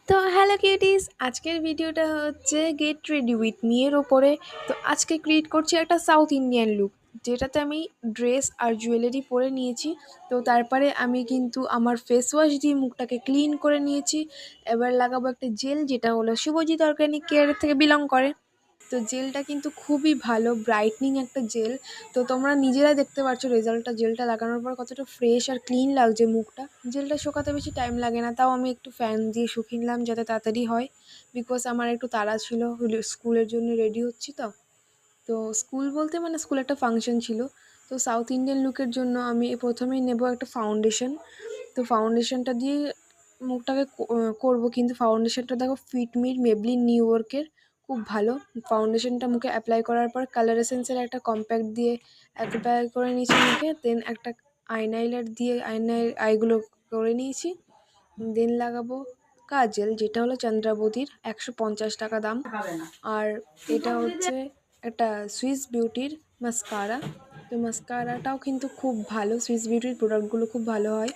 তো hello cuties, আজকের ভিডিওটা হচ্ছে গেট রেডি উইথ মি এর ওপরে। তো আজকে ক্রিয়েট করছি একটা সাউথ ইন্ডিয়ান লুক, যেটাতে আমি ড্রেস আর জুয়েলারি পরে নিয়েছি। তো তারপরে আমি কিন্তু আমার ফেস ওয়াশ দিয়ে মুখটাকে ক্লিন করে নিয়েছি। এবার লাগাবো একটা জেল, যেটা হলো শুভজিৎ অর্গানিক কেয়ার থেকে বিলং করে। তো জেলটা কিন্তু খুবই ভালো, ব্রাইটনিং একটা জেল। তো তোমরা নিজেরা দেখতে পাচ্ছ রেজাল্টটা, জেলটা লাগানোর পর কতটা ফ্রেশ আর ক্লিন লাগছে মুখটা। জেলটা শুকাতে বেশি টাইম লাগে না, তাও আমি একটু ফ্যান দিয়ে শুকিয়ে নিলাম যাতে তাড়াতাড়ি হয়, বিকজ আমার একটু তাড়া ছিল, স্কুলের জন্য রেডি হচ্ছি। তো তো স্কুল বলতে মানে স্কুলে একটা ফাংশন ছিল। তো সাউথ ইন্ডিয়ান লুকের জন্য আমি প্রথমেই নেব একটা ফাউন্ডেশন। তো ফাউন্ডেশনটা দিয়ে মুখটাকে করব, কিন্তু ফাউন্ডেশনটা দেখো ফিটমির মেবলিন নিউ ইয়র্কের, খুব ভালো। ফাউন্ডেশনটা মুখে অ্যাপ্লাই করার পর কালার এসেন্সের একটা কম্প্যাক্ট দিয়ে অ্যাপ্লাই করে নিয়েছি মুখে। দেন একটা আইনাইলার দিয়ে আইগুলো করে নিয়েছি। দেন লাগাবো কাজল, যেটা হলো চন্দ্রাবতীর, 150 টাকা দাম। আর এটা হচ্ছে একটা সুইস বিউটির মাস্কারা। তো মাস্কারাটাও কিন্তু খুব ভালো, সুইস বিউটির প্রোডাক্টগুলো খুব ভালো হয়।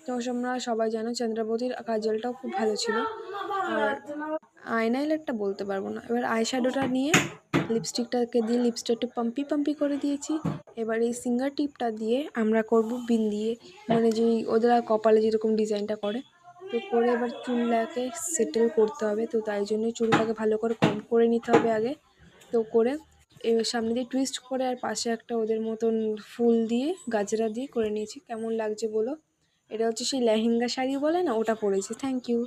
তো তোমরা সবাই জানো চন্দ্রাবতীর কাজলটাও খুব ভালো ছিল। আর আইনাইলারটা বলতে পারবো না। এবার আইশ্যাডোটা নিয়ে লিপস্টিকটাকে দিয়ে লিপস্টিকটা একটু পাম্পি পাম্পি করে দিয়েছি। এবার এই সিঙ্গার টিপটা দিয়ে আমরা করব বিন দিয়ে, মানে যেই ওদের কপালে যেরকম ডিজাইনটা করে। তো করে এবার চুলটাকে সেটেল করতে হবে, তো তাই জন্য চুলটাকে ভালো করে কম করে নিতে হবে আগে। তো করে এবার সামনে দিয়ে টুইস্ট করে আর পাশে একটা ওদের মতন ফুল দিয়ে গাজরা দিয়ে করে নিয়েছি। কেমন লাগছে বলো? এটা হচ্ছে সেই লেহেঙ্গা শাড়ি বলে না, ওটা পরেছি। Thank you.